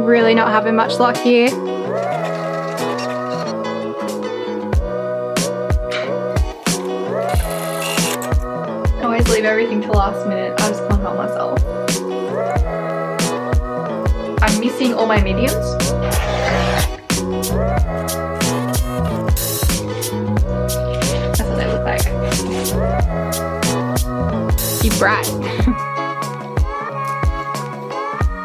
really not having much luck here. I always leave everything to last minute. I just can't help myself. I'm missing all my mediums. That's what they look like. You brat.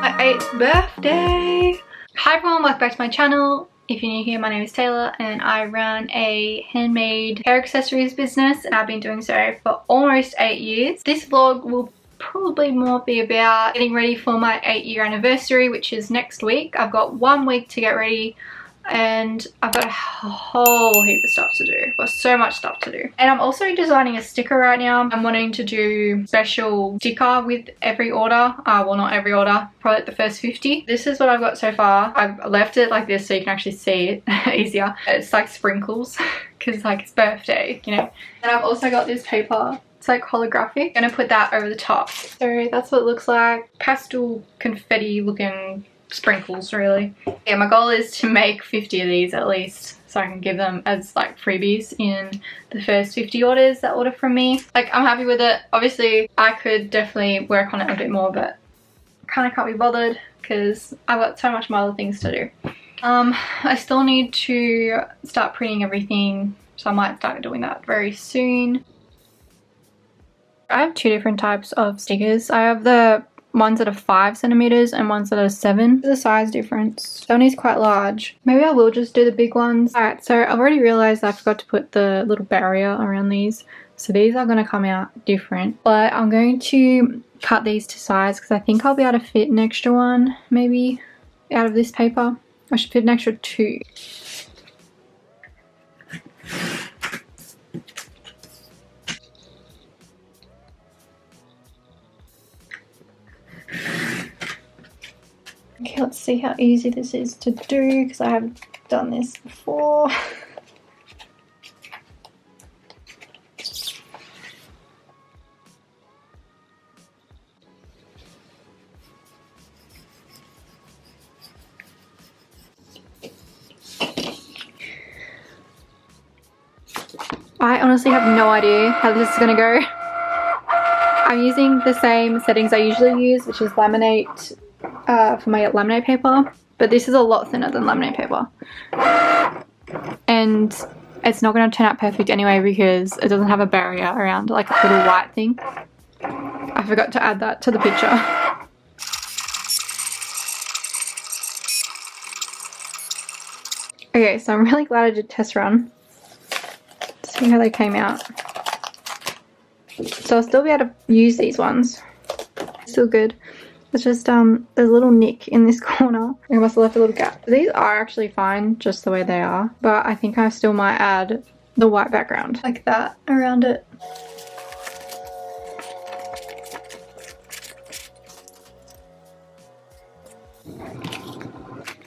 My 8th birthday. Hi everyone, welcome back to my channel. If you're new here, my name is Taylah and I run a handmade hair accessories business, and I've been doing so for almost 8 years. This vlog will probably more be about getting ready for my 8-year anniversary, which is next week. I've got 1 week to get ready and I've got a whole heap of stuff to do. I've got so much stuff to do. And I'm also designing a sticker right now. I'm wanting to do special sticker with every order. Well, not every order, probably the first 50. This is what I've got so far. I've left it like this so you can actually see it easier. It's like sprinkles because like it's birthday, you know. And I've also got this paper. It's like holographic. I'm gonna put that over the top. So that's what it looks like. Pastel confetti looking sprinkles, really. Yeah, my goal is to make 50 of these at least, so I can give them as like freebies in the first 50 orders that order from me. Like, I'm happy with it. Obviously I could definitely work on it a bit more, but kind of can't be bothered because I've got so much more other things to do. I still need to start printing everything, so I might start doing that very soon. I have 2 different types of stickers. I have the ones that are 5 centimeters and ones that are 7. The size difference. That one is quite large. Maybe I will just do the big ones. Alright, so I've already realized I forgot to put the little barrier around these. So these are going to come out different. But I'm going to cut these to size because I think I'll be able to fit an extra one maybe out of this paper. I should fit an extra 2. Okay, let's see how easy this is to do because I haven't done this before. I honestly have no idea how this is going to go. I'm using the same settings I usually use, which is laminate for my laminate paper, but this is a lot thinner than laminate paper, and it's not going to turn out perfect anyway because it doesn't have a barrier around like a little white thing. I forgot to add that to the picture. Okay, so I'm really glad I did test run. See how they came out. So I'll still be able to use these ones. Still good. It's just there's a little nick in this corner. I must have left a little gap. These are actually fine just the way they are, but I think I still might add the white background like that around it.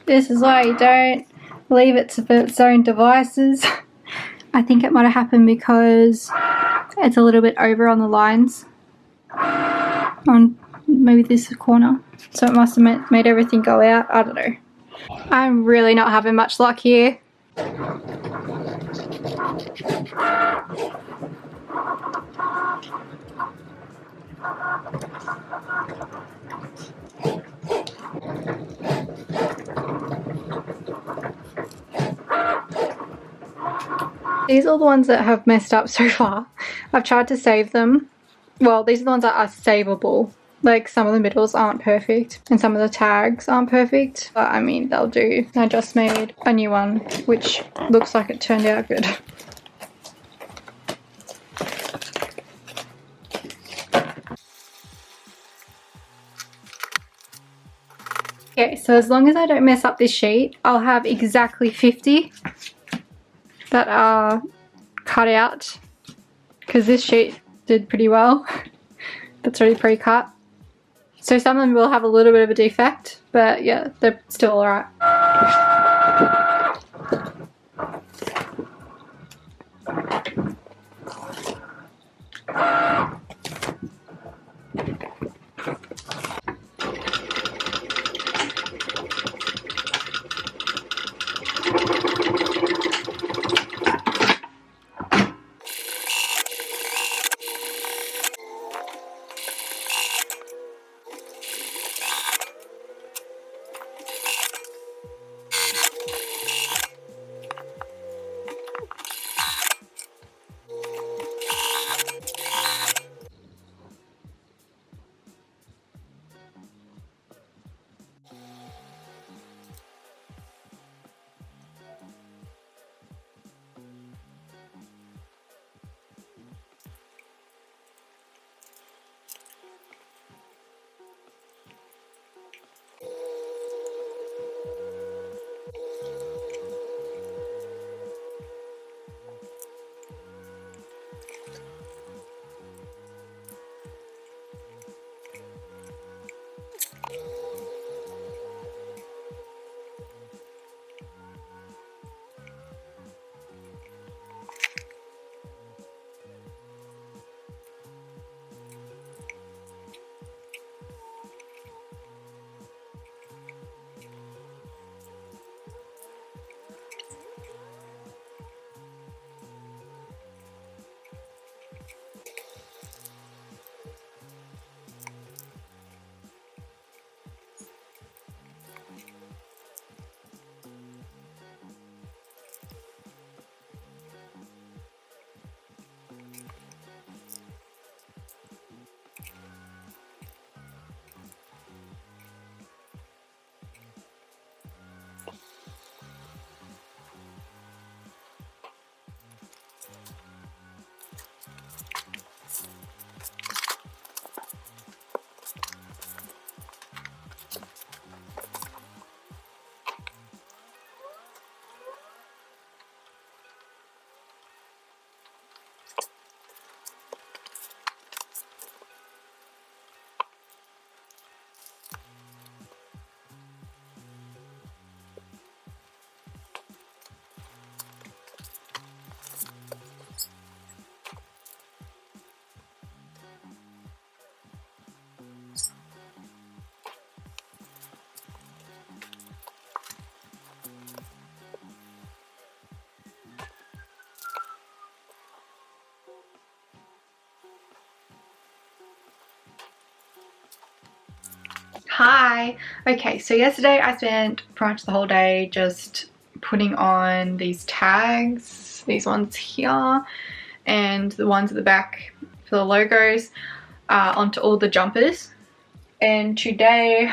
This is why you don't leave it to its own devices. I think it might have happened because it's a little bit over on the lines on maybe this corner, so it must have made everything go out. I don't know. I'm really not having much luck here. These are the ones that have messed up so far. I've tried to save them. Well, these are the ones that are savable. Like, some of the middles aren't perfect and some of the tags aren't perfect, but I mean, they'll do. I just made a new one which looks like it turned out good. Okay, so as long as I don't mess up this sheet, I'll have exactly 50 that are cut out because this sheet did pretty well. That's already pre-cut. So some of them will have a little bit of a defect, but yeah, they're still alright. Hi. Okay, so yesterday I spent pretty much the whole day just putting on these tags, these ones here and the ones at the back for the logos, onto all the jumpers. And today's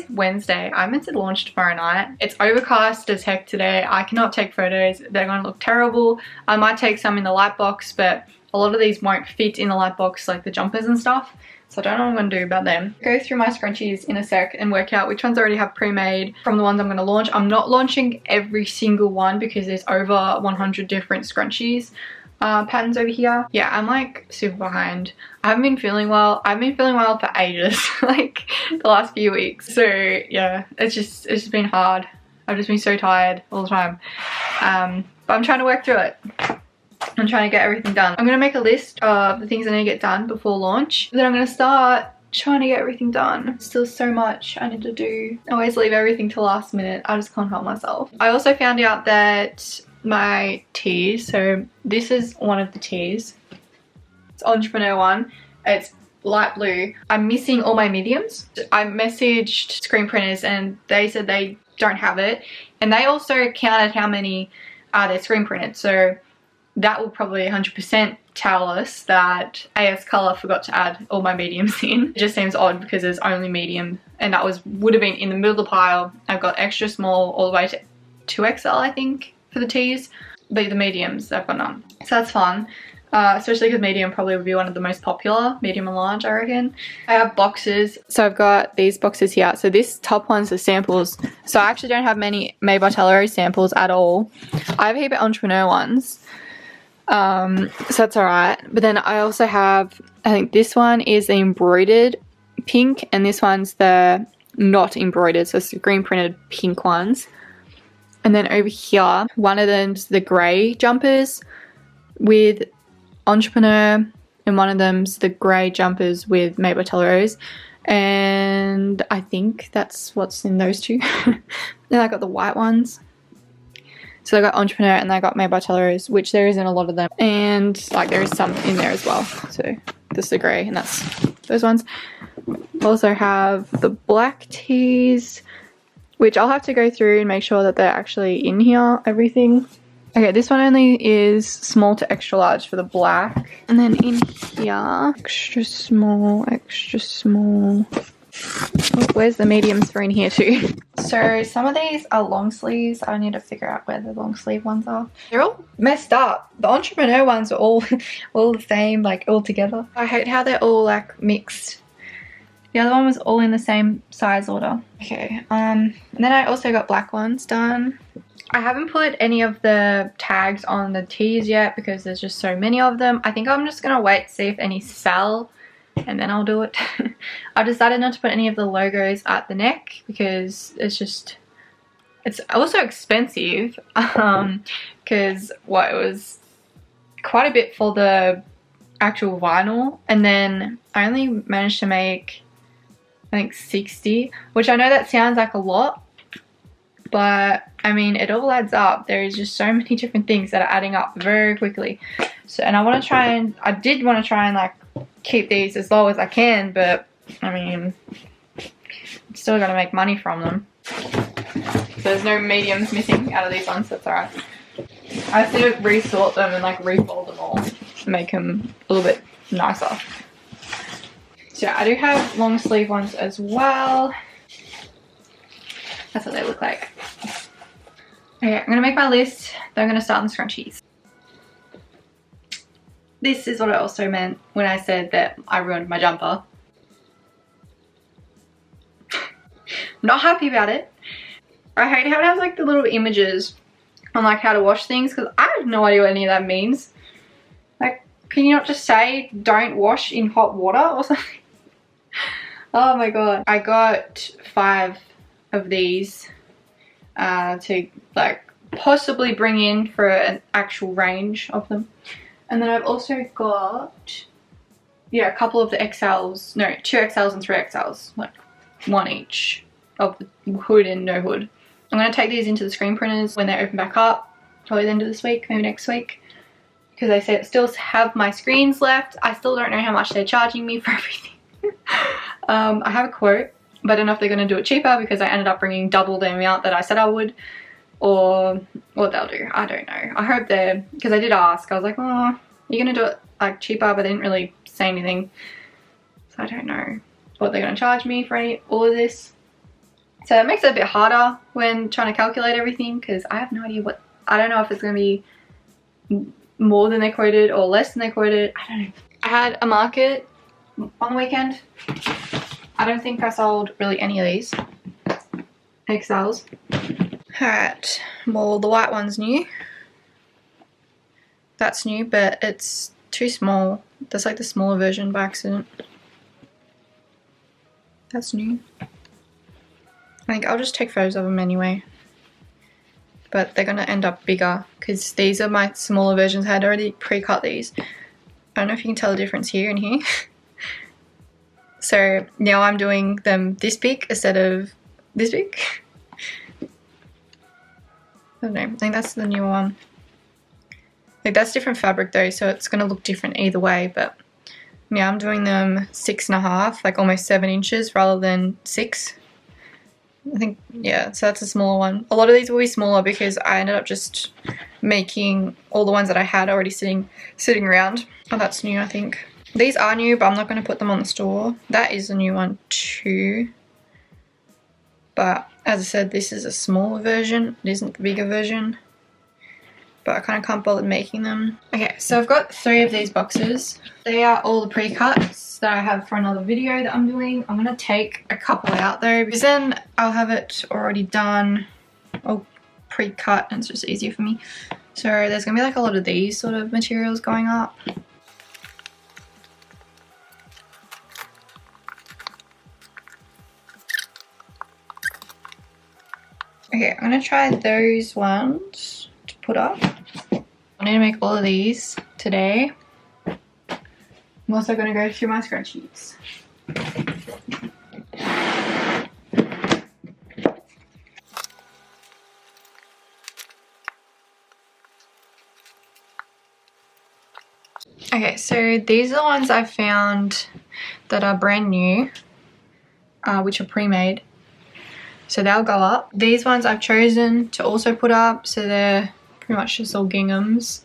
Wednesday. I'm meant to launch tomorrow night. It's overcast as heck today. I cannot take photos. They're going to look terrible. I might take some in the light box, but a lot of these won't fit in the light box, like the jumpers and stuff. So I don't know what I'm going to do about them. Go through my scrunchies in a sec and work out which ones I already have pre-made from the ones I'm going to launch. I'm not launching every single one because there's over 100 different scrunchies patterns over here. Yeah, I'm like super behind. I haven't been feeling well. I've been feeling well for ages, like the last few weeks. So yeah, it's just been hard. I've just been so tired all the time. But I'm trying to work through it. I'm trying to get everything done. I'm going to make a list of the things I need to get done before launch. Then I'm going to start trying to get everything done. Still so much I need to do. I always leave everything to last minute. I just can't help myself. I also found out that my tees, so this is one of the tees. It's Entrepreneur one. It's light blue. I'm missing all my mediums. I messaged screen printers and they said they don't have it. And they also counted how many they're screen printed. So that will probably 100% tell us that AS Color forgot to add all my mediums in. It just seems odd because there's only medium, and that would have been in the middle of the pile. I've got extra small all the way to 2XL, I think, for the tees, but the mediums, I've got none. So that's fun, especially because medium probably would be one of the most popular, medium and large, I reckon. I have boxes, so I've got these boxes here. So this top one's the samples. So I actually don't have many Madebytaylahrose samples at all. I have a heap of Entrepreneur ones. So that's alright. But then I also have, I think this one is the embroidered pink and this one's the not embroidered, so it's the green printed pink ones. And then over here, one of them's the grey jumpers with Entrepreneur and one of them's the grey jumpers with Madebytaylahrose. And I think that's what's in those two. Then I got the white ones. So I got Entrepreneur and I got Madebytaylahrose, which there isn't a lot of them. And like there is some in there as well. So this is the grey and that's those ones. Also have the black tees, which I'll have to go through and make sure that they're actually in here, everything. Okay, this one only is small to extra large for the black. And then in here, extra small, extra small. Oh, where's the mediums for in here too? So some of these are long sleeves. I need to figure out where the long sleeve ones are. They're all messed up. The Entrepreneur ones are all the same, like all together. I hate how they're all like mixed. The other one was all in the same size order. Okay, and then I also got black ones done. I haven't put any of the tags on the tees yet because there's just so many of them. I think I'm just gonna wait to see if any sell and then I'll do it. I've decided not to put any of the logos at the neck because it's also expensive, because it was quite a bit for the actual vinyl, and then I only managed to make I think 60, which I know that sounds like a lot, but I mean it all adds up. There is just so many different things that are adding up very quickly. So, and I did want to try and like keep these as low as I can, but I mean still gotta make money from them. So there's no mediums missing out of these ones, that's alright. I have to resort them and like refold them all to make them a little bit nicer. So I do have long sleeve ones as well. That's what they look like. Okay, I'm gonna make my list, then I'm gonna start on the scrunchies. This is what I also meant when I said that I ruined my jumper. I'm not happy about it. I hate how it has like the little images on like how to wash things, because I have no idea what any of that means. Like, can you not just say don't wash in hot water or something? Oh my god. I got 5 of these to like possibly bring in for an actual range of them. And then I've also got, yeah, a couple of the XLs, no, 2 XLs and 3 XLs, like 1 each of the hood and no hood. I'm going to take these into the screen printers when they open back up, probably the end of this week, maybe next week, because they say still have my screens left. I still don't know how much they're charging me for everything. I have a quote but I don't know if they're going to do it cheaper because I ended up bringing double the amount that I said I would, or what they'll do. I don't know. I hope they're, because I did ask. I was like, oh, you're going to do it like cheaper, but they didn't really say anything. So I don't know what they're going to charge me for all of this. So it makes it a bit harder when trying to calculate everything, because I have no idea what, I don't know if it's going to be more than they quoted or less than they quoted. I don't know. I had a market on the weekend. I don't think I sold really any of these XLs. Alright, well the white one's new. That's new, but it's too small. That's like the smaller version by accident. That's new. I think I'll just take photos of them anyway. But they're gonna end up bigger because these are my smaller versions. I had already pre-cut these. I don't know if you can tell the difference here and here. So now I'm doing them this big instead of this big. I don't know, I think that's the newer one. Like that's different fabric though, so it's gonna look different either way, but yeah, I'm doing them 6.5, like almost 7 inches rather than 6. I think, yeah, so that's a smaller one. A lot of these will be smaller because I ended up just making all the ones that I had already sitting around. Oh, that's new, I think. These are new, but I'm not going to put them on the store. That is a new one too. But as I said, this is a smaller version. It isn't the bigger version. But I kind of can't bother making them. Okay, so I've got 3 of these boxes. They are all the pre-cuts that I have for another video that I'm doing. I'm going to take a couple out though, because then I'll have it already done or pre-cut and it's just easier for me. So there's going to be like a lot of these sort of materials going up. Okay, I'm going to try those ones to put up. I need to make all of these today. I'm also going to go through my scrunchies. Okay, so these are the ones I found that are brand new, which are pre-made. So they'll go up. These ones I've chosen to also put up, so they're pretty much just all ginghams.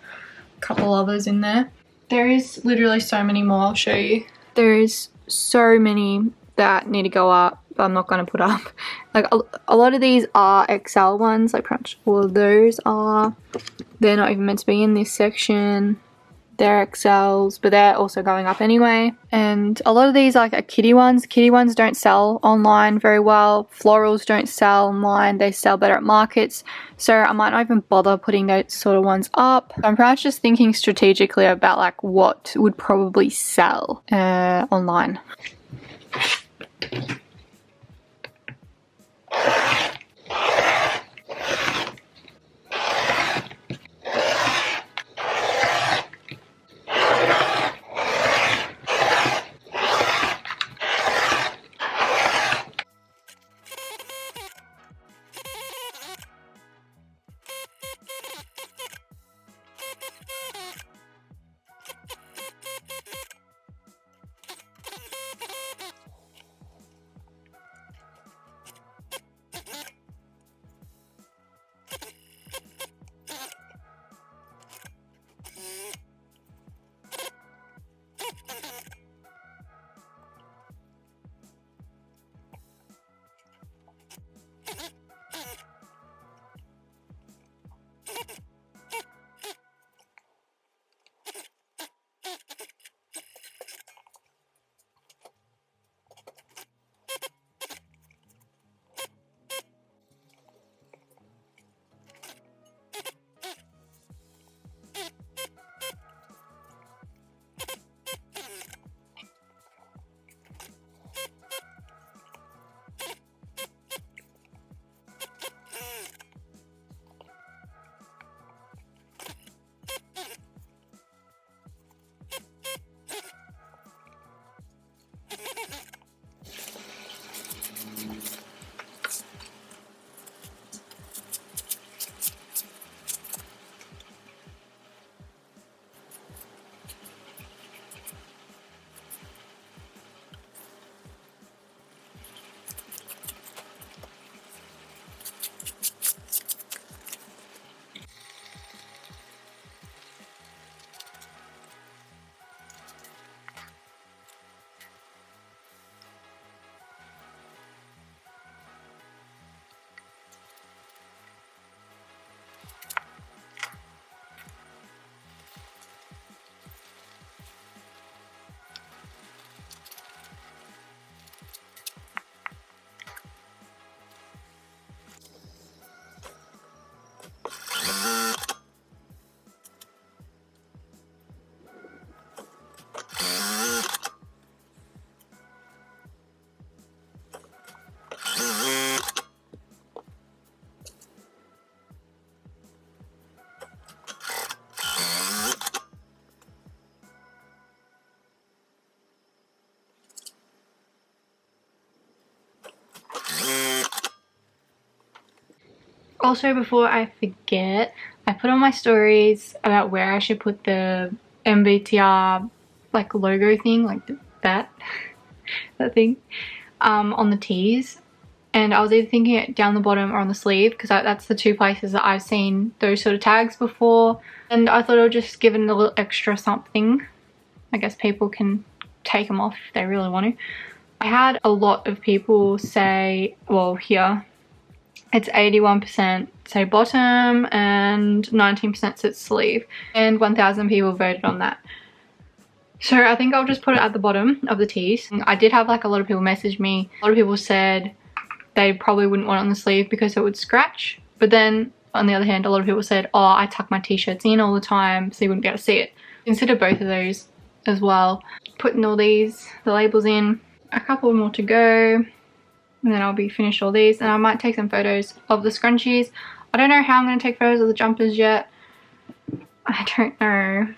A couple others in there. There is literally so many more, I'll show you. There is so many that need to go up, but I'm not going to put up. Like a lot of these are XL ones, like pretty much all of those are. They're not even meant to be in this section. They're XLs, but they're also going up anyway. And a lot of these are kiddie ones. Kiddie ones don't sell online very well. Florals don't sell online. They sell better at markets. So I might not even bother putting those sort of ones up. I'm pretty much just thinking strategically about like what would probably sell online. Also, before I forget, I put on my stories about where I should put the MBTR like logo thing, like that thing, on the tees. And I was either thinking it down the bottom or on the sleeve, because that's the two places that I've seen those sort of tags before. And I thought I'll just give it a little extra something. I guess people can take them off if they really want to. I had a lot of people say, well, here it's 81% say bottom and 19% says sleeve, and 1,000 people voted on that. So I think I'll just put it at the bottom of the tees. I did have like a lot of people message me. A lot of people said they probably wouldn't want it on the sleeve because it would scratch. But then on the other hand, a lot of people said, oh, I tuck my t-shirts in all the time so you wouldn't be able to see it. Consider both of those as well. Putting all the labels in. A couple more to go, and then I'll be finished all these, and I might take some photos of the scrunchies. I don't know how I'm going to take photos of the jumpers yet. I don't know.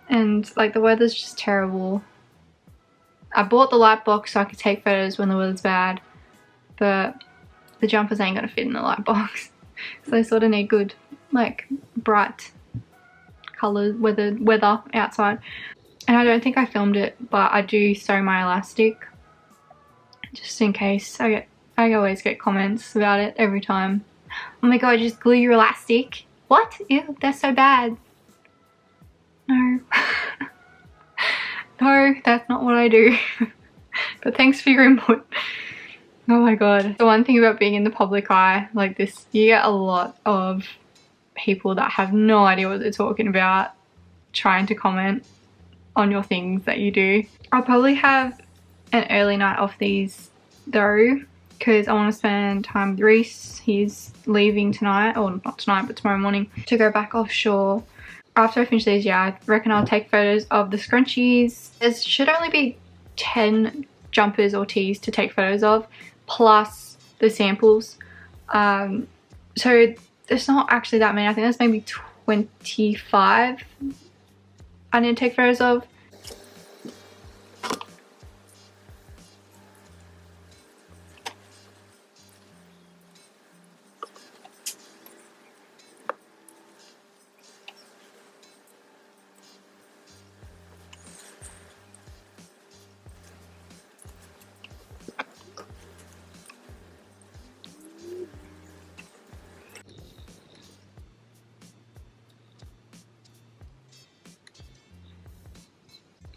And like the weather's just terrible. I bought the light box so I could take photos when the weather's bad, but the jumpers ain't going to fit in the light box. So they sort of need good, like, bright colours, weather outside. And I don't think I filmed it, but I do sew my elastic just in case. I always get comments about it every time. Oh my god, just glue your elastic. What? Ew, that's so bad. No. No, that's not what I do. But thanks for your input. Oh my god. The one thing about being in the public eye like this, you get a lot of people that have no idea what they're talking about trying to comment on your things that you do. I'll probably have an early night off these though, because I want to spend time with Reese. He's leaving tonight, or not tonight but tomorrow morning, to go back offshore. After I finish these, yeah, I reckon I'll take photos of the scrunchies. There should only be 10 jumpers or tees to take photos of, plus the samples. So there's not actually that many. I think there's maybe 25 I need to take photos of.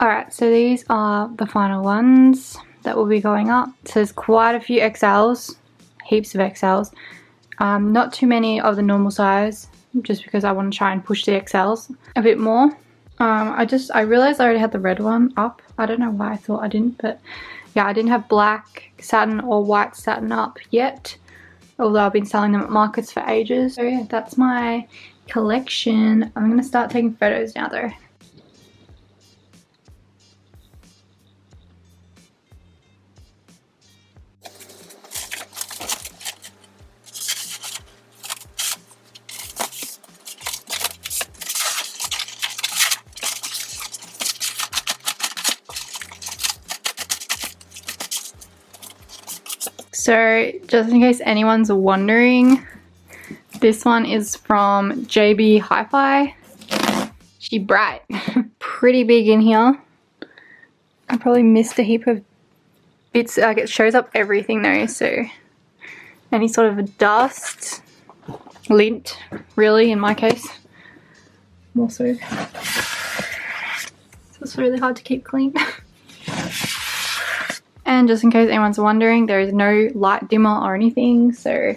Alright, so these are the final ones that will be going up. So there's quite a few XLs, heaps of XLs. Not too many of the normal size, just because I want to try and push the XLs a bit more. I realized I already had the red one up. I don't know why I thought I didn't, but yeah, I didn't have black satin or white satin up yet, although I've been selling them at markets for ages. So yeah, that's my collection. I'm going to start taking photos now though. So just in case anyone's wondering, this one is from JB Hi-Fi. She bright. Pretty big in here. I probably missed a heap of bits. Like it shows up everything though, so any sort of a dust, lint, really in my case. More so. So it's really hard to keep clean. And just in case anyone's wondering, there is no light dimmer or anything, so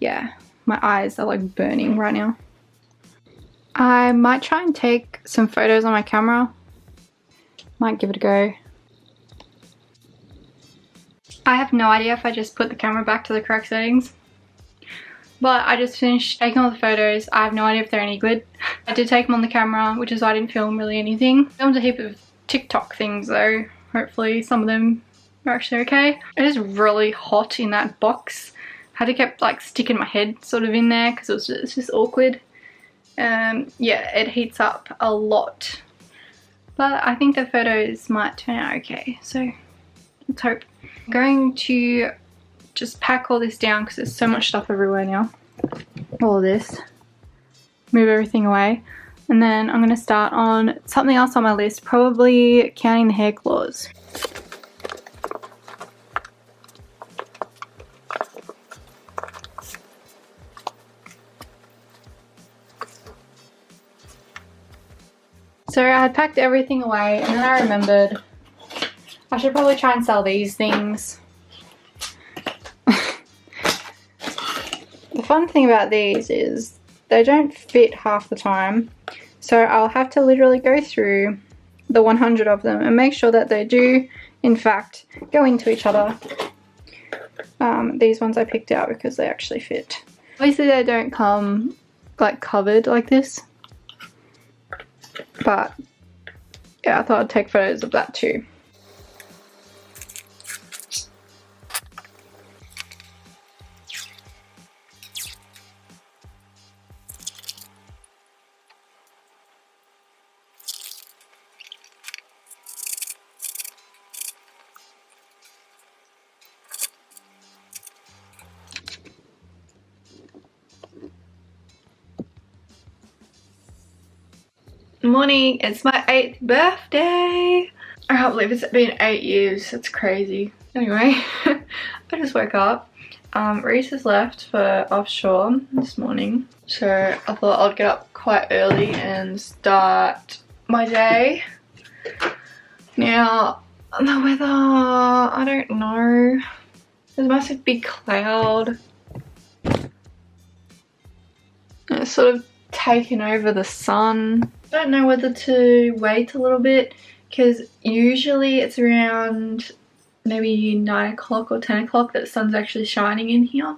yeah, my eyes are like burning right now. I might try and take some photos on my camera. Might give it a go. I have no idea if I just put the camera back to the correct settings, but I just finished taking all the photos. I have no idea if they're any good. I did take them on the camera, which is why I didn't film really anything. I filmed a heap of TikTok things though. Hopefully some of them are actually okay. It is really hot in that box. I had to keep like sticking my head sort of in there because it's just awkward. Yeah, it heats up a lot, but I think the photos might turn out okay, so let's hope. I'm going to just pack all this down because there's so much stuff everywhere now. all of this, move everything away, and then I'm going to start on something else on my list, probably counting the hair claws. So I had packed everything away, and then I remembered I should probably try and sell these things. The fun thing about these is they don't fit half the time, so I'll have to literally go through the 100 of them and make sure that they do in fact go into each other. These ones I picked out because they actually fit. Obviously they don't come like covered like this, but yeah, I thought I'd take photos of that too. Morning, it's my 8th birthday. I can't believe it's been 8 years. That's crazy. Anyway, I just woke up. Reese has left for offshore this morning, so I thought I'd get up quite early and start my day. Now, the weather, I don't know. There's a massive big cloud. It's sort of taken over the sun. I don't know whether to wait a little bit, because usually it's around maybe 9 o'clock or 10 o'clock that the sun's actually shining in here.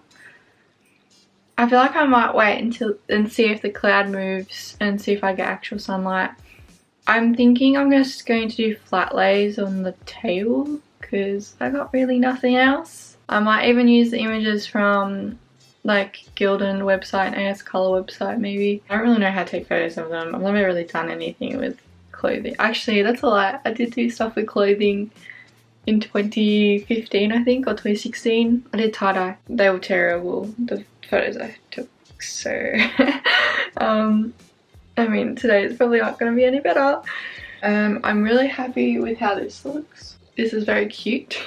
I feel like I might wait until and see if the cloud moves and see if I get actual sunlight. I'm thinking I'm just going to do flat lays on the table because I got really nothing else. I might even use the images from like Gildan website, AS Color website maybe. I don't really know how to take photos of them. I've never really done anything with clothing. Actually, that's a lie. I did do stuff with clothing in 2015 I think, or 2016. I did tie-dye. They were terrible, the photos I took. So I mean, today is probably not going to be any better. I'm really happy with how this looks. This is very cute.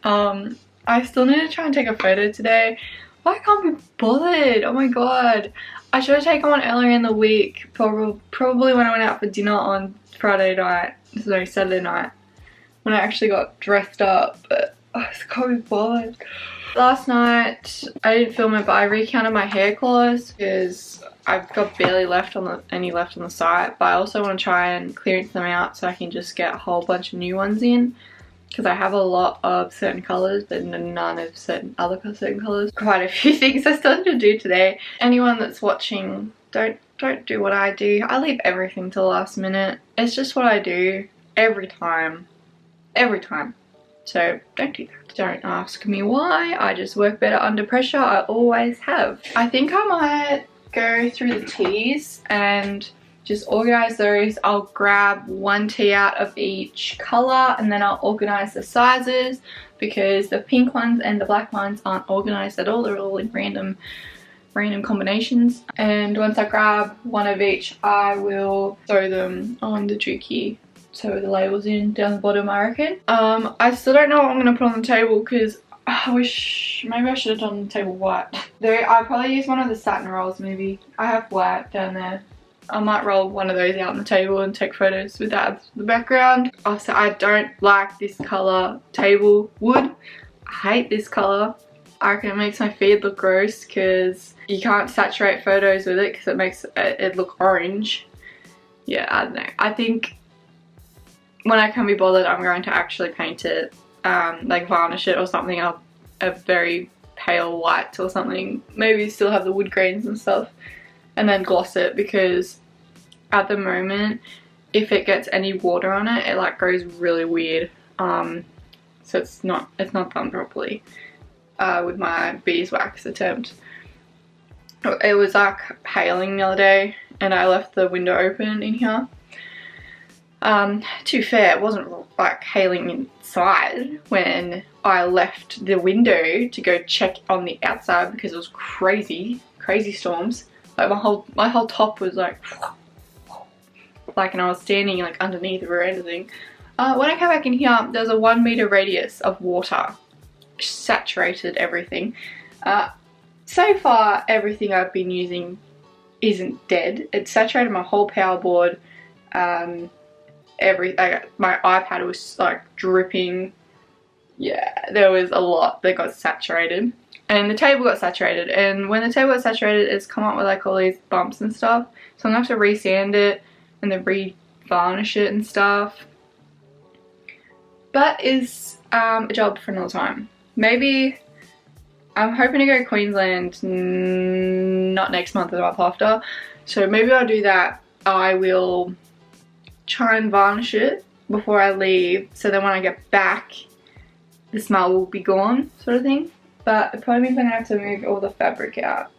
I still need to try and take a photo today. I can't be bothered. Oh my god. I should have taken one earlier in the week. Probably when I went out for dinner on Friday night. Sorry, Saturday night. When I actually got dressed up. But I just can't be bothered. Last night, I didn't film it, but I recounted my hair claws because I've got barely any left on the site. But I also want to try and clearance them out so I can just get a whole bunch of new ones in. Because I have a lot of certain colours but none of certain colours. Quite a few things I still need to do today. Anyone that's watching, don't do what I do. I leave everything to the last minute. It's just what I do every time. Every time. So don't do that. Don't ask me why. I just work better under pressure. I always have. I think I might go through the teas and just organize those. I'll grab one tee out of each color and then I'll organize the sizes because the pink ones and the black ones aren't organized at all. They're all in random combinations. And once I grab one of each, I will throw them on the dookie. So the labels in down the bottom, I reckon. I still don't know what I'm going to put on the table because I wish maybe I should have done the table white. I'll probably use one of the satin rolls maybe. I have white down there. I might roll one of those out on the table and take photos with that as the background. Also, I don't like this colour table wood. I hate this colour. I reckon it makes my feed look gross because you can't saturate photos with it because it makes it look orange. Yeah, I don't know. I think when I can be bothered, I'm going to actually paint it, like varnish it or something, a very pale white or something. Maybe still have the wood grains and stuff. And then gloss it because at the moment if it gets any water on it, it like goes really weird. So it's not done properly with my beeswax attempt. It was like hailing the other day and I left the window open in here To be fair, it wasn't like hailing inside when I left the window to go check on the outside because it was crazy storms. Like my whole top was like and I was standing like underneath or anything. When I came back in here, there's a 1 meter radius of water, saturated everything. So far, everything I've been using isn't dead. It saturated my whole power board. My iPad was like dripping. Yeah, there was a lot that got saturated. And the table got saturated. And when the table got saturated, it's come up with like all these bumps and stuff. So I'm gonna have to re-sand it and then re-varnish it and stuff. But is a job for another time. Maybe I'm hoping to go to Queensland not next month, the month after. So maybe I'll do that. I will try and varnish it before I leave, so then when I get back the smell will be gone, sort of thing. But it probably means I'm gonna have to move all the fabric out.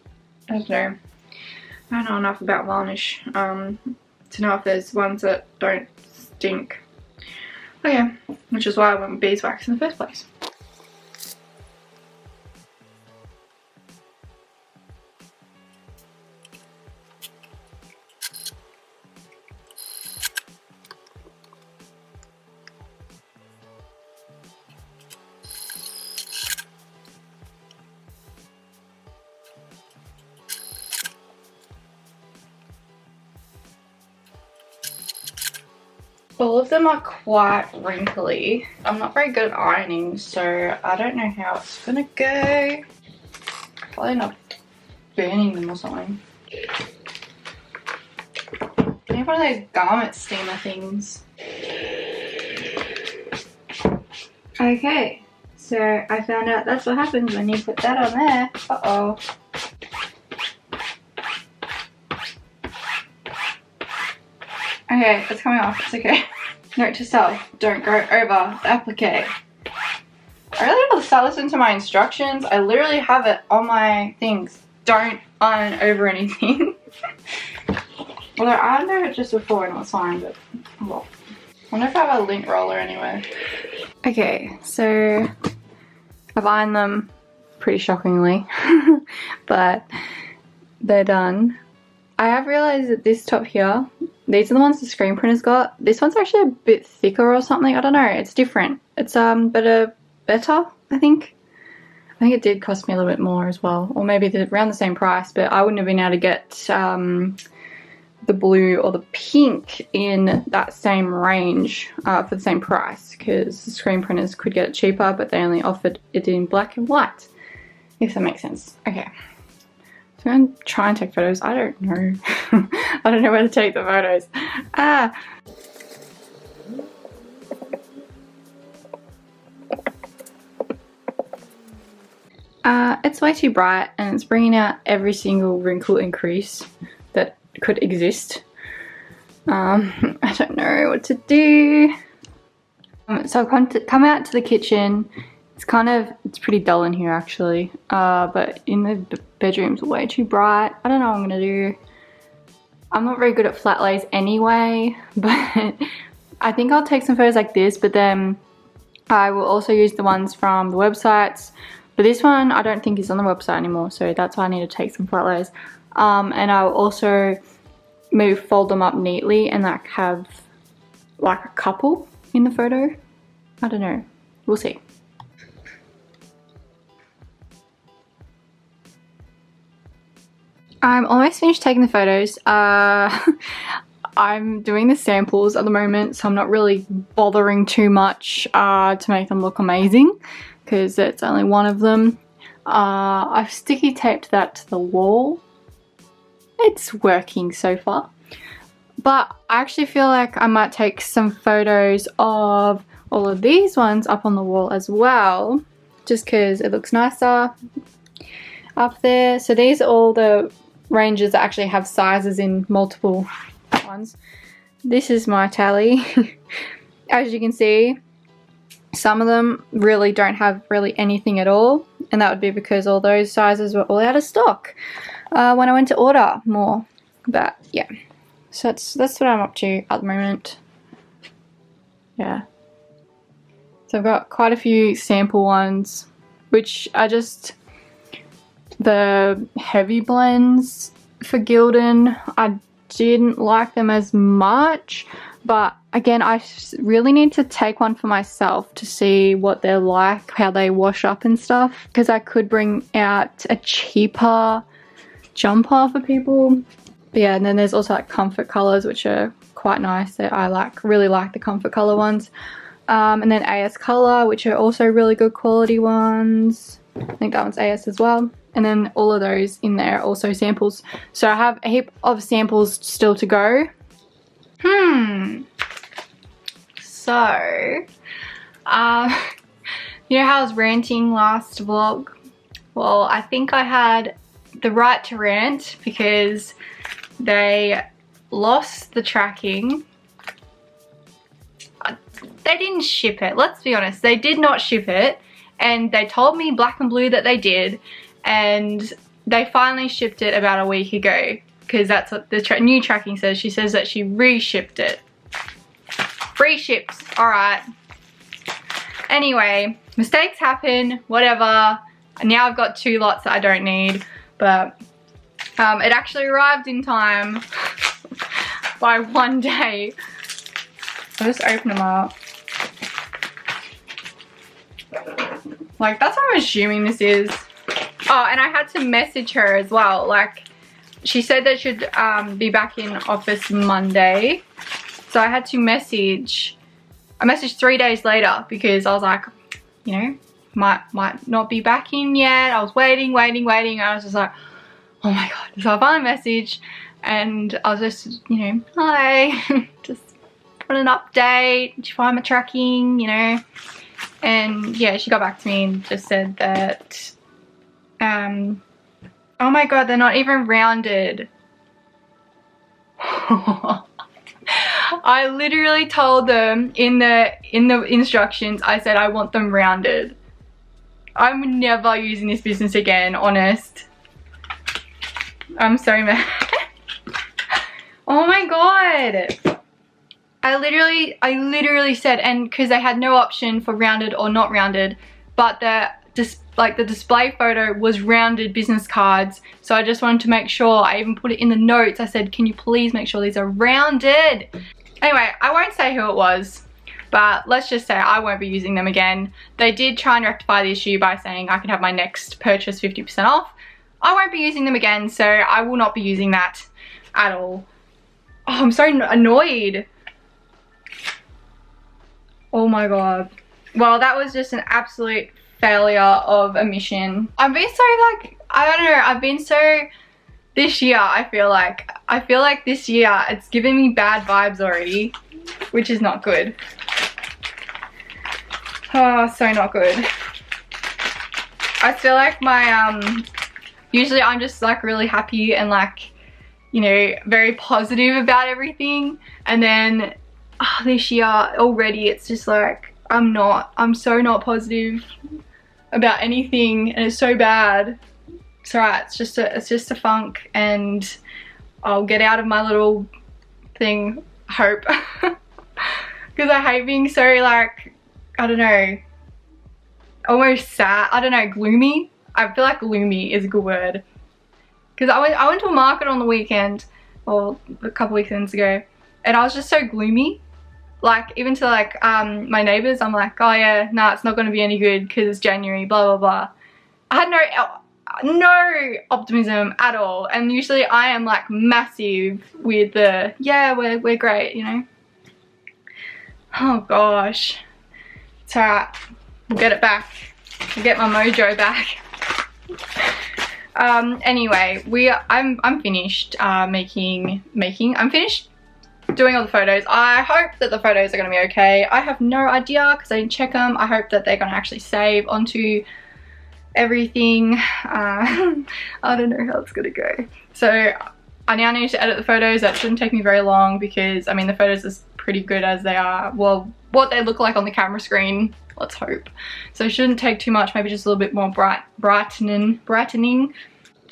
I don't know. I don't know enough about varnish to know if there's ones that don't stink. Okay, which is why I went with beeswax in the first place. All of them are quite wrinkly. I'm not very good at ironing, so I don't know how it's gonna go. Probably not burning them or something. I have one of those garment steamer things. Okay, so I found out that's what happens when you put that on there. Uh-oh. Okay, it's coming off, it's okay. Note to self, don't go over the applique. I really have to start listening to my instructions. I literally have it on my things. Don't iron over anything. Although I ironed over it just before and it was fine, but well. I wonder if I have a lint roller anywhere. Okay, so I've ironed them pretty shockingly, but they're done. I have realised that this top here, these are the ones the screen printer's got. This one's actually a bit thicker or something. I don't know. It's different. It's better, I think. I think it did cost me a little bit more as well. Or maybe around the same price, but I wouldn't have been able to get the blue or the pink in that same range for the same price, because the screen printers could get it cheaper, but they only offered it in black and white, if that makes sense. Okay. So I'm going to try and take photos. I don't know. I don't know where to take the photos. It's way too bright and it's bringing out every single wrinkle and crease that could exist. I don't know what to do. So I've come out to the kitchen. It's pretty dull in here actually, but in the bedroom's way too bright. I don't know what I'm gonna do. I'm not very good at flat lays anyway, but I think I'll take some photos like this, but then I will also use the ones from the websites. But this one I don't think is on the website anymore, so that's why I need to take some flat lays. And I'll also fold them up neatly and like have like a couple in the photo. I don't know, we'll see. I'm almost finished taking the photos. I'm doing the samples at the moment, so I'm not really bothering too much to make them look amazing, because it's only one of them. I've sticky taped that to the wall. It's working so far. But I actually feel like I might take some photos of all of these ones up on the wall as well, just because it looks nicer up there. So these are all the ranges that actually have sizes in multiple ones. This is my tally. As you can see, some of them really don't have really anything at all, and that would be because all those sizes were all out of stock when I went to order more. But yeah, so that's what I'm up to at the moment. Yeah. So I've got quite a few sample ones, which are just the heavy blends for Gildan. I didn't like them as much, but again, I really need to take one for myself to see what they're like, how they wash up and stuff, because I could bring out a cheaper jumper for people. But yeah, and then there's also like comfort colors, which are quite nice. That I really like the comfort color ones. And then AS color, which are also really good quality ones. I think that one's AS as well. And then all of those in there are also samples. So I have a heap of samples still to go. So, you know how I was ranting last vlog? Well, I think I had the right to rant because they lost the tracking. They didn't ship it, let's be honest. They did not ship it, and they told me black and blue that they did, and they finally shipped it about a week ago, because that's what the new tracking says. She says that she re-shipped it. Free ships, alright. Anyway, mistakes happen, whatever. Now I've got 2 lots that I don't need, but it actually arrived in time by 1 day. I'll just open them up. Like, that's what I'm assuming this is. Oh, and I had to message her as well. Like, she said that she'd be back in office Monday. So I had to message. I messaged 3 days later because I was like, you know, might not be back in yet. I was waiting. I was just like, oh my god. So I finally messaged and I was just, you know, hi. Just want an update. Did you find my tracking, you know? And yeah, she got back to me and just said that, oh my god, they're not even rounded. I literally told them in the instructions, I said I want them rounded. I'm never using this business again, honest. I'm so mad. Oh my god. I literally said, and because they had no option for rounded or not rounded, but the display photo was rounded business cards, so I just wanted to make sure. I even put it in the notes. I said, can you please make sure these are rounded? Anyway, I won't say who it was, but let's just say I won't be using them again. They did try and rectify the issue by saying I can have my next purchase 50% off. I won't be using them again, so I will not be using that at all. Oh, I'm so annoyed. Oh my god. Well, that was just an absolute failure of a mission. I've been so like, I don't know, I've been so, this year I feel like this year it's giving me bad vibes already, which is not good. Oh, so not good. I feel like my, usually I'm just like really happy and like, you know, very positive about everything, and then this year already it's just like I'm so not positive about anything, and it's so bad. It's alright, it's just a funk, and I'll get out of my little thing, hope. Because I hate being so like, I don't know, almost sad, I don't know, gloomy. I feel like gloomy is a good word. Because I went to a market on the weekend, or a couple weekends ago, and I was just so gloomy. Like, even to like my neighbours, I'm like, oh yeah, nah, it's not going to be any good because it's January, blah blah blah. I had no optimism at all, and usually I am like massive with the, yeah, we're great, you know. Oh gosh, it's alright, we'll get it back, we'll get my mojo back. Anyway, I'm finished I'm finished doing all the photos. I hope that the photos are going to be okay. I have no idea because I didn't check them. I hope that they're going to actually save onto everything. I don't know how it's going to go. So I now need to edit the photos. That shouldn't take me very long because, I mean, the photos are pretty good as they are. Well, what they look like on the camera screen, let's hope. So it shouldn't take too much, maybe just a little bit more brightening.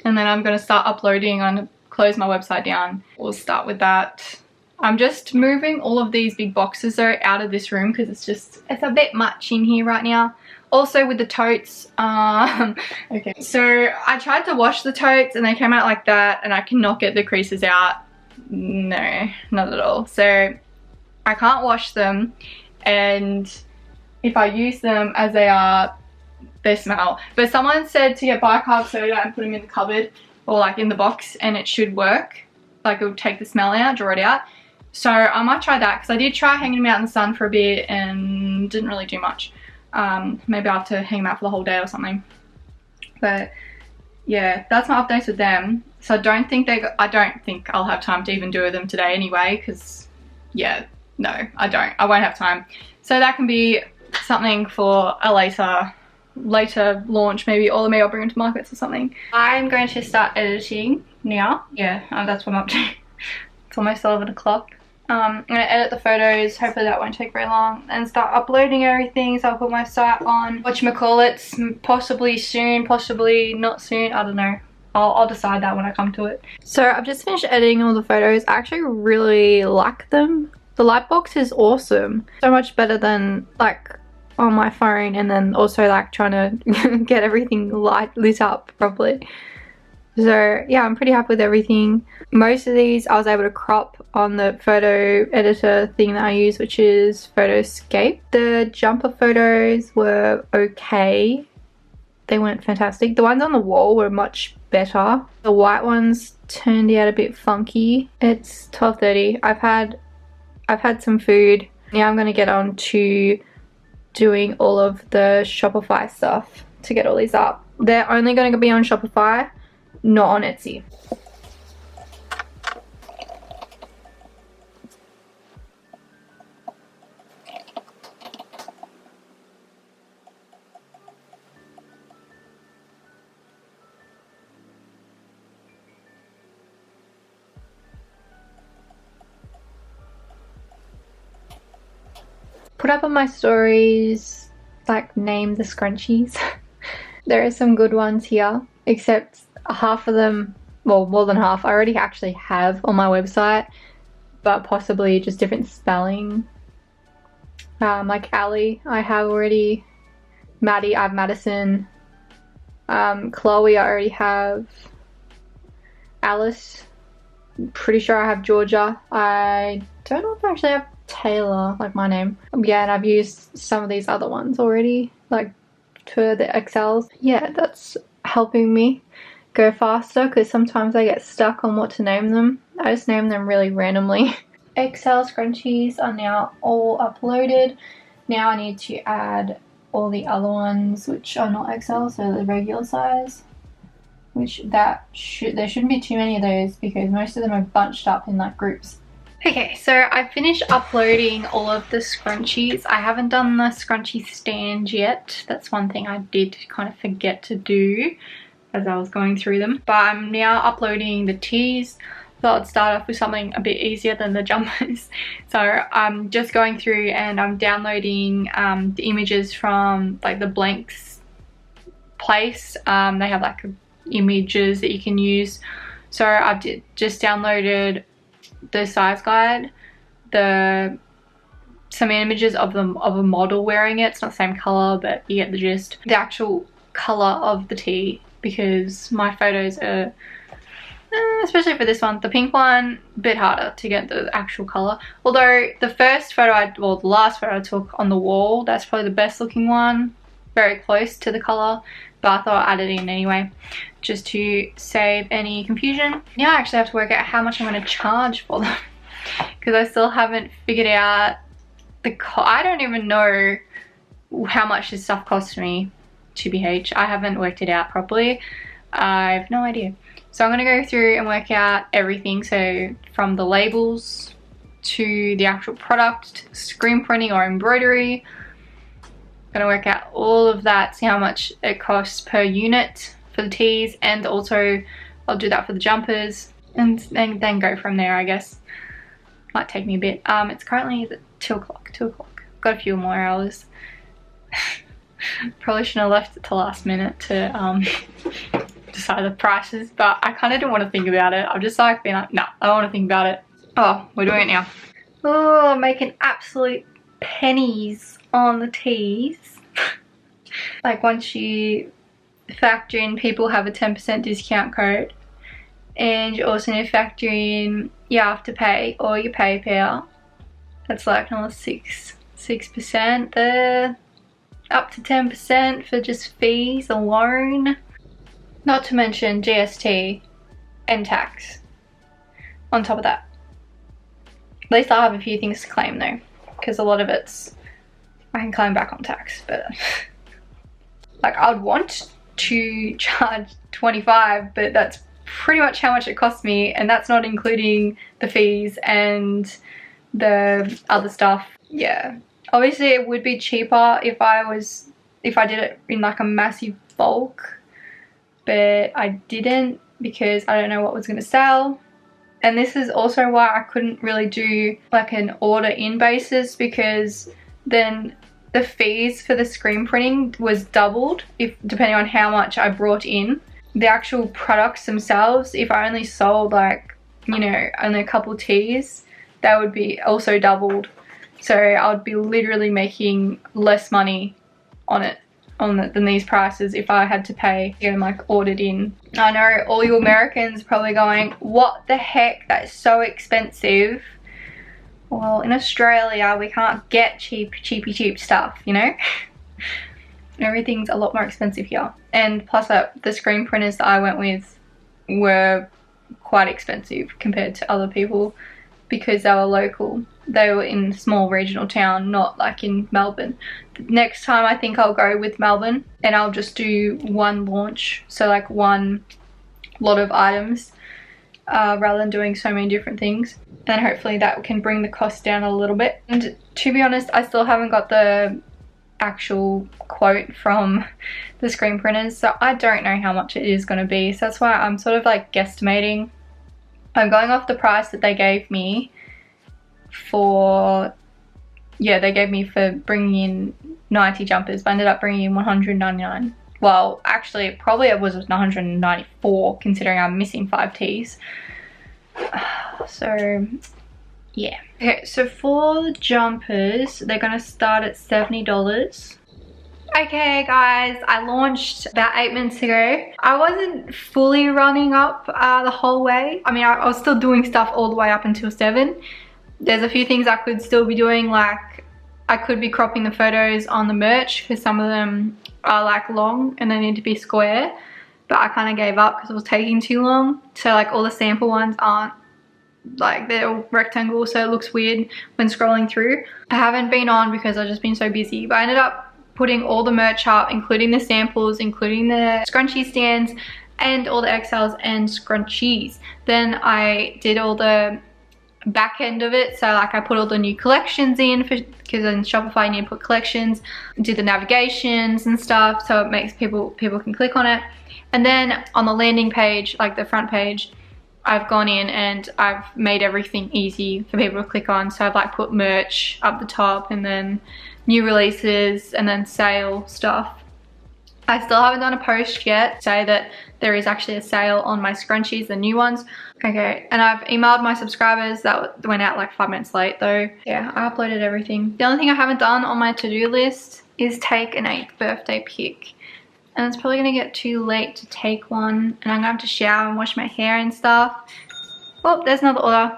And then I'm going to start uploading. I'm going to close my website down. We'll start with that. I'm just moving all of these big boxes though out of this room because it's a bit much in here right now. Also with the totes, okay, so I tried to wash the totes and they came out like that and I cannot get the creases out. No, not at all. So I can't wash them, and if I use them as they are, they smell. But someone said to get bicarb soda and put them in the cupboard or like in the box and it should work. Like it will take the smell out, draw it out. So I might try that because I did try hanging them out in the sun for a bit and didn't really do much. Maybe I'll have to hang them out for the whole day or something. But yeah, that's my updates with them. So I don't think I'll have time to even do them today anyway, because yeah, no, I won't have time. So that can be something for a later launch, maybe, or maybe I'll bring them to markets or something. I'm going to start editing now. Yeah, that's what I'm up to. It's almost 11 o'clock. I'm going to edit the photos, hopefully that won't take very long, and start uploading everything. So I'll put my site on whatchamacallits possibly soon, possibly not soon, I don't know. I'll decide that when I come to it. So I've just finished editing all the photos. I actually really like them. The lightbox is awesome. So much better than like on my phone, and then also like trying to get everything lit up properly. So yeah, I'm pretty happy with everything. Most of these I was able to crop on the photo editor thing that I use, which is Photoscape. The jumper photos were okay. They weren't fantastic. The ones on the wall were much better. The white ones turned out a bit funky. It's 12:30. I've had some food. Now I'm going to get on to doing all of the Shopify stuff to get all these up. They're only going to be on Shopify, not on Etsy. Put up on my stories, like, name the scrunchies. There are some good ones here, except half of them, well, more than half, I already actually have on my website, but possibly just different spelling. Like Ali, I have already. Maddie, I have Madison. Chloe, I already have. Alice, pretty sure I have Georgia. I don't know if I actually have Taylor, like my name. Yeah, and I've used some of these other ones already, like for the XLs. Yeah, that's helping me go faster because sometimes I get stuck on what to name them. I just name them really randomly. XL scrunchies are now all uploaded. Now I need to add all the other ones which are not XL, so the regular size. Which there shouldn't be too many of those because most of them are bunched up in like groups. Okay, so I finished uploading all of the scrunchies. I haven't done the scrunchie stand yet. That's one thing I did kind of forget to do as I was going through them. But I'm now uploading the tees. Thought I'd start off with something a bit easier than the jumpers. So I'm just going through and I'm downloading the images from like the blanks place. They have like images that you can use. So I've just downloaded the size guide, some images of a model wearing it. It's not the same color, but you get the gist. The actual color of the tee, because my photos are, especially for this one, the pink one, a bit harder to get the actual color. Although the first photo the last photo I took on the wall, that's probably the best looking one, very close to the color. But I thought I'd add it in anyway, just to save any confusion. Now I actually have to work out how much I'm going to charge for them, because I still haven't figured out I don't even know how much this stuff costs me, TBH. I haven't worked it out properly. I have no idea. So I'm going to go through and work out everything. So from the labels to the actual product, screen printing or embroidery. Gonna work out all of that, see how much it costs per unit for the tees, and also I'll do that for the jumpers, and then go from there, I guess. Might take me a bit. It's currently 2 o'clock. Got a few more hours. Probably shouldn't have left it to last minute to decide the prices, but I kind of didn't want to think about it. I've just like been like, no, I don't want to think about it. Oh, we're doing it now. Oh, I'm making absolute pennies on the teas. Like once you factor in people have a 10% discount code, and you also need to factor in your Afterpay or your PayPal. That's like another 6% there, up to 10% for just fees alone. Not to mention GST and tax on top of that. At least I'll have a few things to claim though, because a lot of it's, I can claim back on tax, but like I'd want to charge 25, but that's pretty much how much it costs me, and that's not including the fees and the other stuff. Yeah, obviously it would be cheaper if I did it in like a massive bulk, but I didn't because I don't know what was going to sell. And this is also why I couldn't really do like an order in basis, because then the fees for the screen printing was doubled depending on how much I brought in. The actual products themselves, if I only sold like, you know, only a couple teas, that would be also doubled. So I would be literally making less money on it than these prices if I had to pay and like ordered in. I know all you Americans are probably going, what the heck, that's so expensive. Well, in Australia we can't get cheap stuff, you know. Everything's a lot more expensive here, and plus the screen printers that I went with were quite expensive compared to other people because they were local. They were in a small regional town, not like in Melbourne. Next time I think I'll go with Melbourne and I'll just do one launch, so like one lot of items rather than doing so many different things, and hopefully that can bring the cost down a little bit. And to be honest, I still haven't got the actual quote from the screen printers, so I don't know how much it is going to be, so that's why I'm sort of like guesstimating. I'm going off the price that they gave me for, yeah, they gave me for bringing in 90 jumpers, but I ended up bringing in 199. Well, actually probably it was 194 considering I'm missing 5 teas. So yeah. Okay, so for the jumpers, they're gonna start at $70. Okay guys, I launched about 8 minutes ago. I wasn't fully running up the whole way. I mean, I was still doing stuff all the way up until 7. There's a few things I could still be doing, like I could be cropping the photos on the merch because some of them are like long and they need to be square, but I kind of gave up because it was taking too long. So like all the sample ones aren't, like they're all rectangle, so it looks weird when scrolling through. I haven't been on because I've just been so busy, but I ended up putting all the merch up, including the samples, including the scrunchie stands and all the XLs and scrunchies. Then I did all the back end of it, so like I put all the new collections in, because in Shopify you need to put collections, do the navigations and stuff, so it makes people can click on it. And then on the landing page, like the front page, I've gone in and I've made everything easy for people to click on. So I've like put merch up the top, and then new releases, and then sale stuff. I still haven't done a post yet say that there is actually a sale on my scrunchies, the new ones. Okay, and I've emailed my subscribers. That went out like 5 minutes late though. Yeah, I uploaded everything. The only thing I haven't done on my to-do list is take an 8th birthday pic. And it's probably gonna get too late to take one, and I'm gonna have to shower and wash my hair and stuff. Oh, there's another order.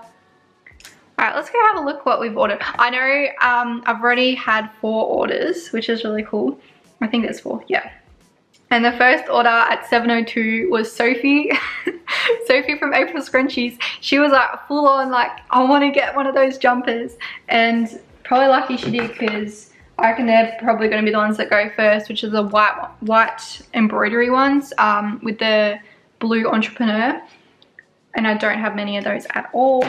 Alright, let's go have a look what we've ordered. I know I've already had 4 orders, which is really cool. I think there's 4, yeah. And the first order at 7:02 was Sophie. Sophie from April Scrunchies. She was like full on like, I want to get one of those jumpers. And probably lucky she did, because I reckon they're probably going to be the ones that go first, which is the white embroidery ones with the blue entrepreneur. And I don't have many of those at all.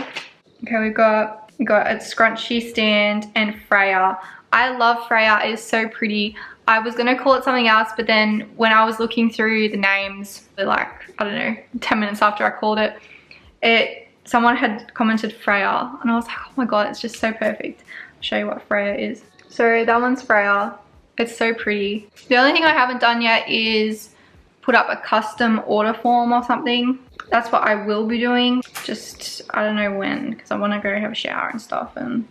Okay, we got a scrunchie stand and Freya. I love Freya, it is so pretty. I was gonna call it something else, but then when I was looking through the names, like, I don't know, 10 minutes after I called it, someone had commented Freya, and I was like, oh my god, it's just so perfect. I'll show you what Freya is. So that one's Freya. It's so pretty. The only thing I haven't done yet is put up a custom order form or something. That's what I will be doing. Just, I don't know when, because I want to go have a shower and stuff and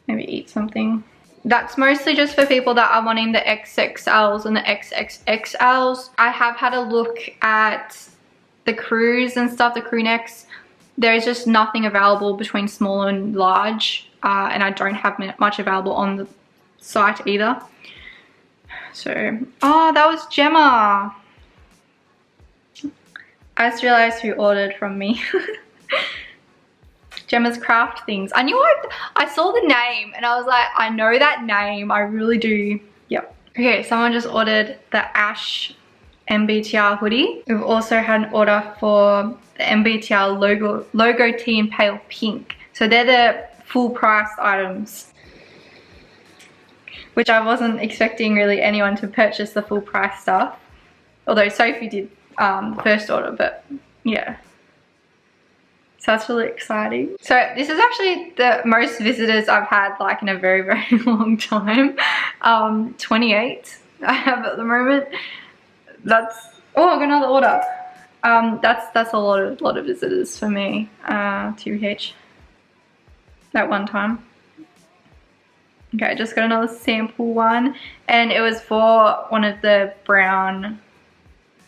maybe eat something. That's mostly just for people that are wanting the XXLs and the XXXLs. I have had a look at the crews and stuff, the crew necks. There's just nothing available between small and large, and I don't have much available on the site either. So, oh, that was Gemma. I just realized who ordered from me. Gemma's Craft Things. I knew I saw the name and I was like, I know that name, I really do. Yep. Okay, someone just ordered the Ash MBTR hoodie. We've also had an order for the MBTR logo tee in pale pink. So they're the full price items, which I wasn't expecting really anyone to purchase the full price stuff. Although Sophie did the first order, but yeah. So that's really exciting. So this is actually the most visitors I've had like in a very, very long time. 28 I have at the moment. That's, oh, I got another order. That's a lot of visitors for me, TBH, at one time. Okay, I just got another sample one, and it was for one of the brown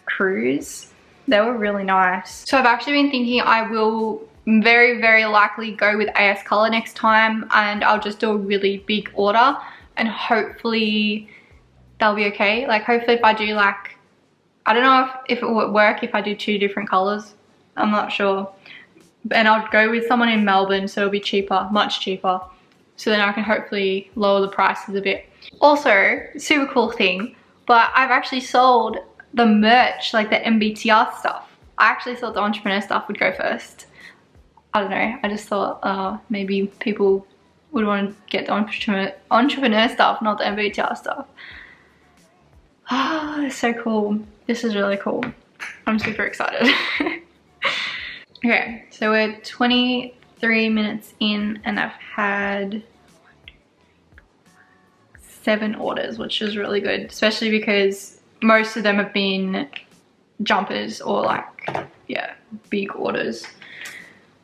crews. They were really nice. So I've actually been thinking I will very, very likely go with AS color next time, and I'll just do a really big order and hopefully they'll be okay. Like hopefully if I do like, I don't know if it would work if I do 2 different colors. I'm not sure. And I'll go with someone in Melbourne, so it'll be cheaper, much cheaper. So then I can hopefully lower the prices a bit. Also, super cool thing, but I've actually sold the merch, like the MBTR stuff. I actually thought the entrepreneur stuff would go first. I don't know, I just thought maybe people would want to get the entrepreneur stuff, not the MBTR stuff. Ah, it's so cool. This is really cool. I'm super excited. Okay, so we're 23 minutes in and I've had 7 orders, which is really good, especially because most of them have been jumpers or like, yeah, big orders.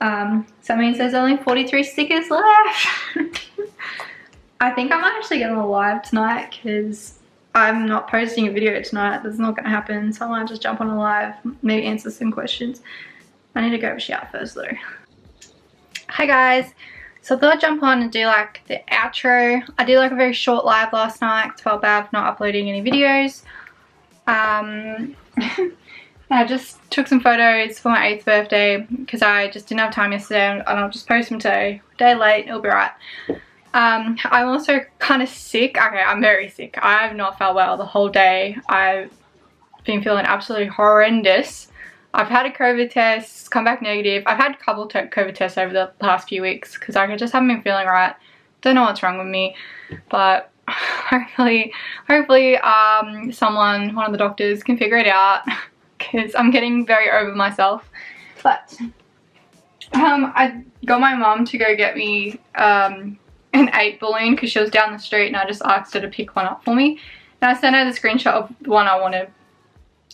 So that means there's only 43 stickers left. I think I might actually get on a live tonight because I'm not posting a video tonight. That's not going to happen. So I might just jump on a live, maybe answer some questions. I need to go have a shower first though. Hi guys. So I thought I'd jump on and do like the outro. I did like a very short live last night because I felt bad for not uploading any videos. I just took some photos for my 8th birthday because I just didn't have time yesterday, and I'll just post them today. A day late, it'll be right. I'm also kind of sick. Okay, I'm very sick. I have not felt well the whole day. I've been feeling absolutely horrendous. I've had a COVID test, come back negative. I've had a couple COVID tests over the past few weeks because I just haven't been feeling right. Don't know what's wrong with me, but hopefully someone, one of the doctors, can figure it out because I'm getting very over myself. But I got my mum to go get me an 8 balloon because she was down the street, and I just asked her to pick one up for me. And I sent her the screenshot of the one I wanted.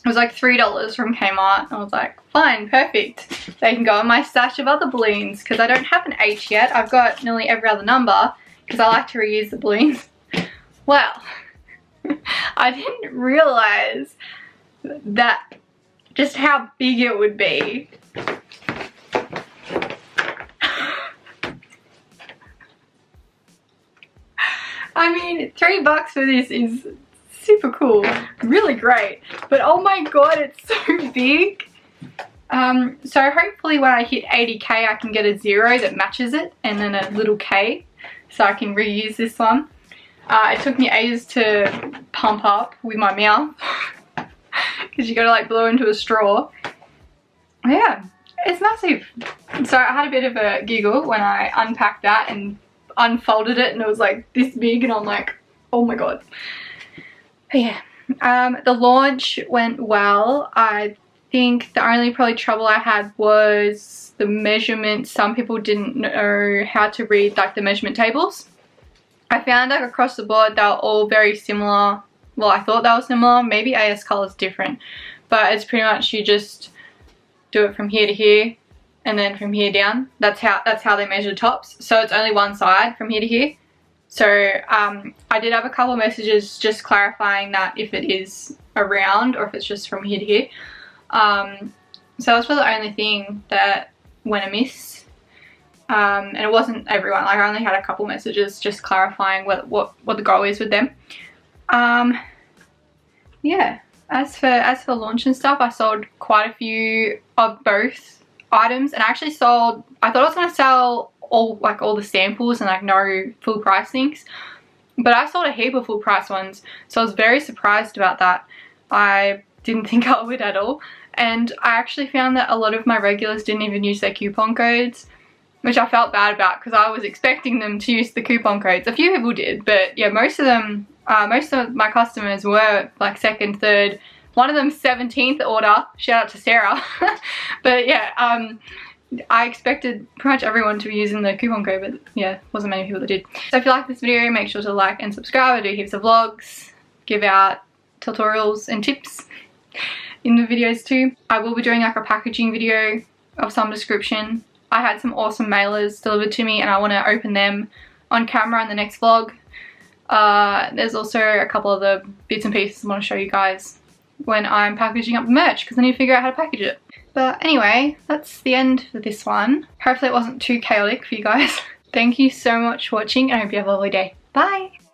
It was like $3 from Kmart. I was like, fine, perfect. They can go in my stash of other balloons because I don't have an H yet. I've got nearly every other number because I like to reuse the balloons. Well, I didn't realize that just how big it would be. I mean, $3 for this is super cool, really great, but oh my god, it's so big. So hopefully when I hit 80k I can get a 0 that matches it, and then a little k, so I can reuse this one. It took me ages to pump up with my mouth because you gotta like blow into a straw. Yeah, it's massive. So I had a bit of a giggle when I unpacked that and unfolded it, and it was like this big, and I'm like, oh my god. But yeah, the launch went well. I think the only probably trouble I had was the measurements. Some people didn't know how to read like the measurement tables. I found like across the board they were all very similar. Well, I thought they were similar. Maybe AS color is different, but it's pretty much you just do it from here to here and then from here down. That's how they measure tops. So it's only one side from here to here. So I did have a couple of messages just clarifying that if it is around or if it's just from here to here. So that's the only thing that went amiss. And it wasn't everyone, like I only had a couple messages just clarifying what the goal is with them. Yeah, as for launch and stuff, I sold quite a few of both items, and I actually sold, I thought I was going to sell all the samples and like no full price things, but I sold a heap of full price ones, so I was very surprised about that. I didn't think I would at all, and I actually found that a lot of my regulars didn't even use their coupon codes, which I felt bad about because I was expecting them to use the coupon codes. A few people did, but yeah, most of my customers were like second, third, one of them 17th order, shout out to Sarah. But yeah, I expected pretty much everyone to be using the coupon code, but yeah, wasn't many people that did. So if you like this video, make sure to like and subscribe. I do heaps of vlogs, give out tutorials and tips in the videos too. I will be doing like a packaging video of some description. I had some awesome mailers delivered to me and I want to open them on camera in the next vlog. There's also a couple of the bits and pieces I want to show you guys when I'm packaging up the merch, because I need to figure out how to package it. But anyway, that's the end for this one. Hopefully it wasn't too chaotic for you guys. Thank you so much for watching and I hope you have a lovely day. Bye!